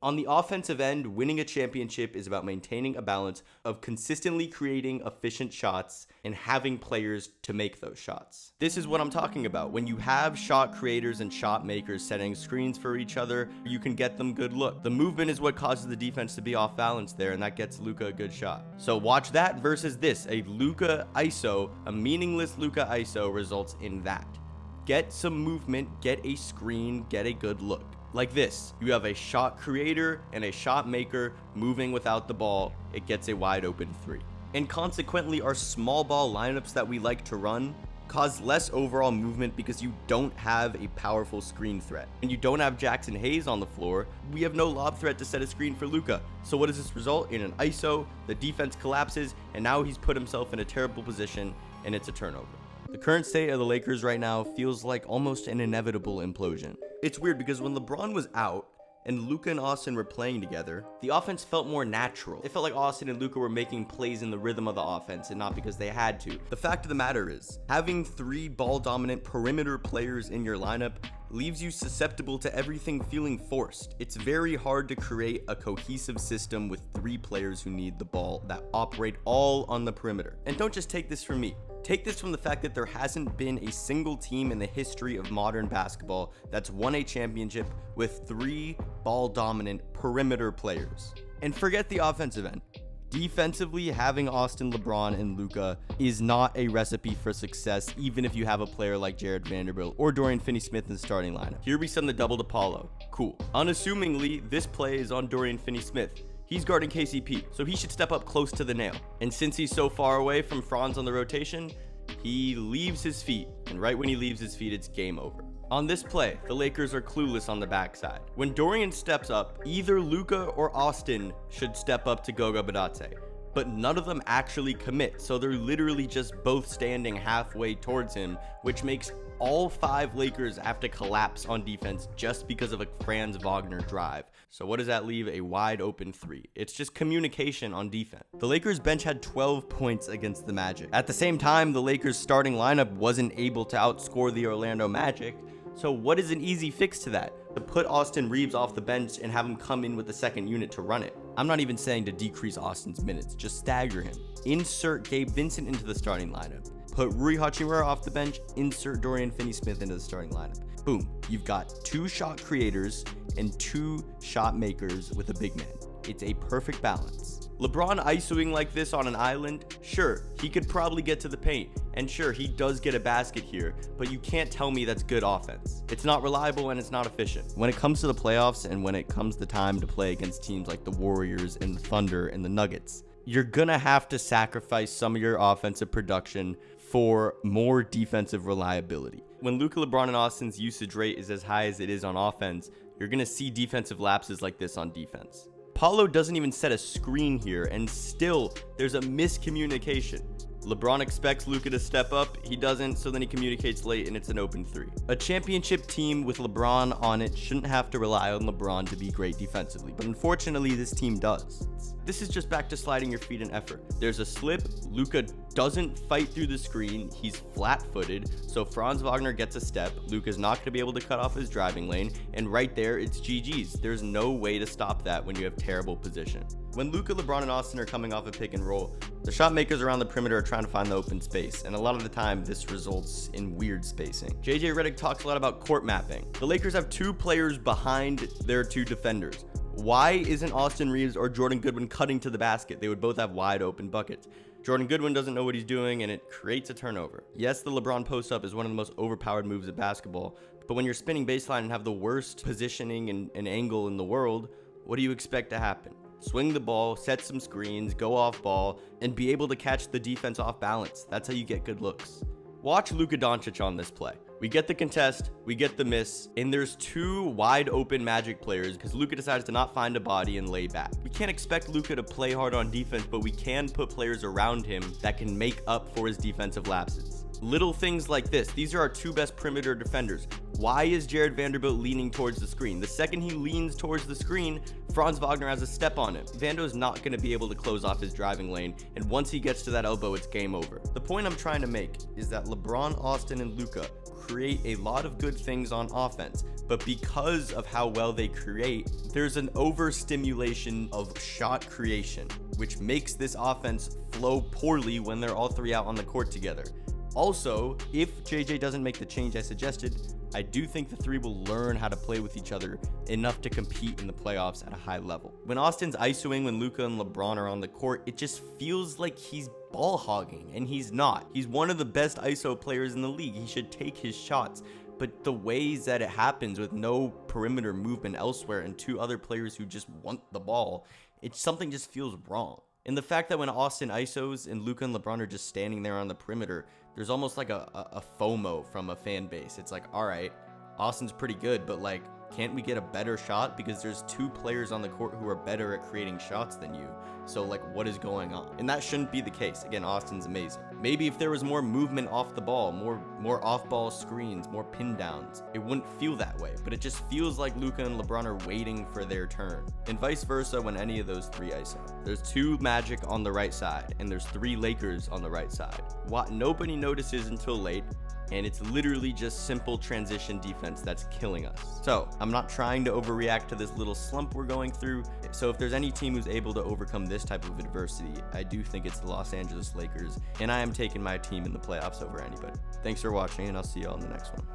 On the offensive end, winning a championship is about maintaining a balance of consistently creating efficient shots and having players to make those shots. This is what I'm talking about. When you have shot creators and shot makers setting screens for each other, you can get them good look. The movement is what causes the defense to be off balance there, and that gets Luka a good shot. So watch that versus this. A Luka ISO, a meaningless Luka ISO results in that. Get some movement, get a screen, get a good look. Like this, you have a shot creator and a shot maker moving without the ball, it gets a wide open three. And consequently, our small ball lineups that we like to run cause less overall movement because you don't have a powerful screen threat. When you don't have Jackson Hayes on the floor, we have no lob threat to set a screen for Luka. So what does this result in? An ISO, the defense collapses, and now he's put himself in a terrible position, and it's a turnover. The current state of the Lakers right now feels like almost an inevitable implosion. It's weird because when LeBron was out and Luka and Austin were playing together, the offense felt more natural. It felt like Austin and Luka were making plays in the rhythm of the offense and not because they had to. The fact of the matter is, having 3 ball-dominant perimeter players in your lineup leaves you susceptible to everything feeling forced. It's very hard to create a cohesive system with 3 players who need the ball that operate all on the perimeter. And don't just take this from me. Take this from the fact that there hasn't been a single team in the history of modern basketball that's won a championship with 3 ball-dominant perimeter players. And forget the offensive end. Defensively, having Austin, LeBron, and Luka is not a recipe for success, even if you have a player like Jared Vanderbilt or Dorian Finney-Smith in the starting lineup. Here we send the double to Paulo. Cool. Unassumingly, this play is on Dorian Finney-Smith. He's guarding KCP, so he should step up close to the nail. And since he's so far away from Franz on the rotation, he leaves his feet, and right when he leaves his feet, it's game over. On this play, the Lakers are clueless on the backside. When Dorian steps up, either Luka or Austin should step up to Goga Bitadze, but none of them actually commit, so they're literally just both standing halfway towards him, which makes all 5 Lakers have to collapse on defense just because of a Franz Wagner drive. So what does that leave? A wide open 3. It's just communication on defense. The Lakers bench had 12 points against the Magic. At the same time, the Lakers starting lineup wasn't able to outscore the Orlando Magic. So what is an easy fix to that? To put Austin Reeves off the bench and have him come in with the second unit to run it. I'm not even saying to decrease Austin's minutes, just stagger him. Insert Gabe Vincent into the starting lineup. Put Rui Hachimura off the bench, insert Dorian Finney-Smith into the starting lineup. Boom, you've got 2 shot creators and 2 shot makers with a big man. It's a perfect balance. LeBron ISOing like this on an island, sure, he could probably get to the paint, and sure, he does get a basket here, but you can't tell me that's good offense. It's not reliable and it's not efficient. When it comes to the playoffs and when it comes to time to play against teams like the Warriors and the Thunder and the Nuggets, you're gonna have to sacrifice some of your offensive production for more defensive reliability. When Luka, LeBron, and Austin's usage rate is as high as it is on offense, you're gonna see defensive lapses like this on defense. Paulo doesn't even set a screen here, and still there's a miscommunication. LeBron expects Luka to step up, he doesn't, so then he communicates late and it's an open 3. A championship team with LeBron on it shouldn't have to rely on LeBron to be great defensively, but unfortunately this team does. This is just back to sliding your feet in effort. There's a slip, Luka doesn't fight through the screen, he's flat-footed, so Franz Wagner gets a step, Luka's not going to be able to cut off his driving lane, and right there it's GG's. There's no way to stop that when you have terrible position. When Luka, LeBron, and Austin are coming off a pick and roll, the shot makers around the perimeter are trying to find the open space, and a lot of the time this results in weird spacing. JJ Redick talks a lot about court mapping. The Lakers have 2 players behind their 2 defenders. Why isn't Austin Reeves or Jordan Goodwin cutting to the basket? They would both have wide open buckets. Jordan Goodwin doesn't know what he's doing, and it creates a turnover. Yes, the LeBron post-up is one of the most overpowered moves of basketball, but when you're spinning baseline and have the worst positioning and angle in the world, what do you expect to happen? Swing the ball, set some screens, go off ball, and be able to catch the defense off balance. That's how you get good looks. Watch Luka Doncic on this play. We get the contest, we get the miss, and there's 2 wide open Magic players because Luka decides to not find a body and lay back. We can't expect Luka to play hard on defense, but we can put players around him that can make up for his defensive lapses. Little things like this. These are our 2 best perimeter defenders. Why is Jared Vanderbilt leaning towards the screen? The second he leans towards the screen, Franz Wagner has a step on him. Vando's not going to be able to close off his driving lane, and once he gets to that elbow, it's game over. The point I'm trying to make is that LeBron, Austin, and Luka create a lot of good things on offense, but because of how well they create, there's an overstimulation of shot creation, which makes this offense flow poorly when they're all three out on the court together. Also, if JJ doesn't make the change I suggested, I do think the three will learn how to play with each other enough to compete in the playoffs at a high level. When Austin's ISOing when Luka and LeBron are on the court, it just feels like he's ball hogging, and he's not. He's one of the best ISO players in the league. He should take his shots. But the ways that it happens with no perimeter movement elsewhere and two other players who just want the ball, something just feels wrong. And the fact that when Austin ISOs and Luka and LeBron are just standing there on the perimeter, there's almost like a FOMO from a fan base. It's like, all right, Austin's pretty good, but like, can't we get a better shot? Because there's two players on the court who are better at creating shots than you. So like, what is going on? And that shouldn't be the case. Again, Austin's amazing. Maybe if there was more movement off the ball, more off-ball screens, more pin downs, it wouldn't feel that way. But it just feels like Luka and LeBron are waiting for their turn. And vice versa when any of those three ISO. There's two Magic on the right side, and there's three Lakers on the right side. What nobody notices until late, and it's literally just simple transition defense that's killing us. So I'm not trying to overreact to this little slump we're going through. So if there's any team who's able to overcome this type of adversity, I do think it's the Los Angeles Lakers, and I am taking my team in the playoffs over anybody. Thanks for watching, and I'll see you all in the next one.